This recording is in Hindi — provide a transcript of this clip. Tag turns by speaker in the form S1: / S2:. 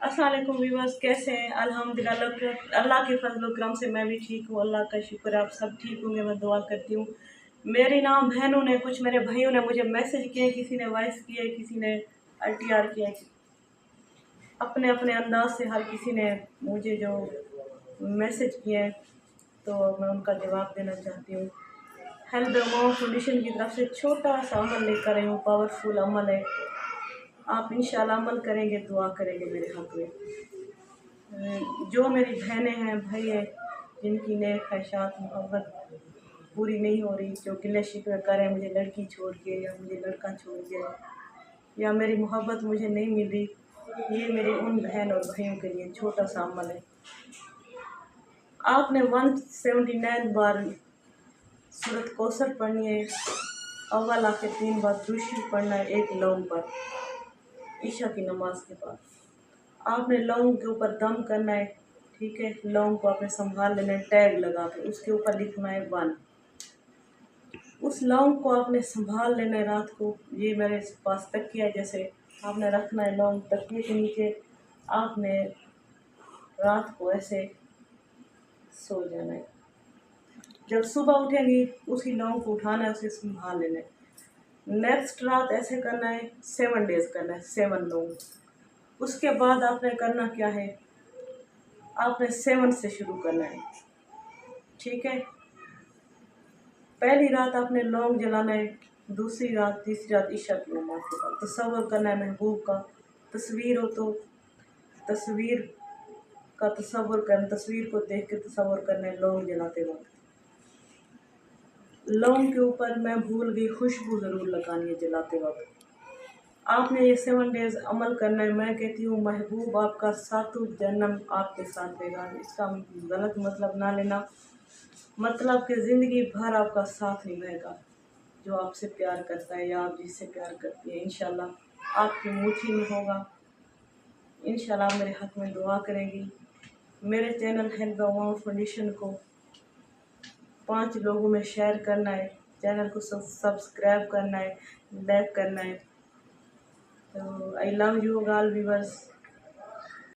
S1: अस्सलाम वालेकुम व्यूअर्स, कैसे हैं? अल्हम्दुलिल्लाह अल्लाह के फजल करम से मैं भी ठीक हूँ। अल्लाह का शुक्र है, आप सब ठीक होंगे, मैं दुआ करती हूँ। मेरी ना बहनों ने, कुछ मेरे भाइयों ने मुझे मैसेज किए, किसी ने वॉइस किए, किसी ने RTR किए, अपने अपने अंदाज से हर किसी ने मुझे जो मैसेज किए, तो मैं उनका जवाब देना चाहती हूँ। हेल्थ अमाउंट फाउंडेशन की तरफ से छोटा सा अमल लेकर आई हूँ, पावरफुल अमल है। आप इंशाल्लाह अमल करेंगे, दुआ करेंगे मेरे हक में। जो मेरी बहनें हैं, भाई हैं, जिनकी नेक ख्वाहिशात मोहब्बत पूरी नहीं हो रही, जो गिले शिकवे करें मुझे लड़की छोड़ के या मुझे लड़का छोड़ के या मेरी मोहब्बत मुझे नहीं मिल रही, ये मेरी उन बहन और भाइयों के लिए छोटा सा अमल है। आपने 179 बार सूरत कौसर पढ़नी है, अव्वल आखिर 3 बार दुरूद पढ़ना है, एक लौंग पर ईशा की नमाज के बाद। आपने लौंग के ऊपर दम करना है, ठीक है। लौंग को आपने संभाल लेना है, टैग लगा के उसके ऊपर लिखना है 1। उस लौंग को आपने संभाल लेना है रात को। ये मेरे पास तकिया है, जैसे आपने रखना है लौंग तकिए के नीचे। आपने रात को ऐसे सो जाना है। जब सुबह उठेंगी उसी लौंग को उठाना है, उसे संभाल लेना है। नेक्स्ट रात ऐसे करना है, 7 डेज करना है, 7 लौंग। उसके बाद आपने करना क्या है, आपने 7 से शुरू करना है, ठीक है। पहली रात आपने लौंग जलाना है, दूसरी रात, तीसरी रात ईशा की नमाज के बाद तसव्वुर करना है महबूब का। तस्वीर हो तो तस्वीर का तसव्वुर करना, तस्वीर को देख के तसव्वुर करना है लौंग जलाते वक्त। लौंग के ऊपर मैं भूल गई खुशबू ज़रूर लगानी है जलाते वक्त। आपने ये 7 डेज अमल करना है। मैं कहती हूँ महबूब आपका सातों जन्म आपके साथ रहेगा। इसका गलत मतलब ना लेना, मतलब कि ज़िंदगी भर आपका साथ निभाएगा। जो आपसे प्यार करता है या आप जिससे प्यार करती है, इंशाल्लाह आपकी मुट्ठी में होगा। इंशाल्लाह मेरे हक में दुआ करेंगी। मेरे चैनल हेल्थ अमाउंट फाउंडेशन को 5 लोगों में शेयर करना है, चैनल को सब्सक्राइब करना है, लाइक करना है। तो I love you all viewers.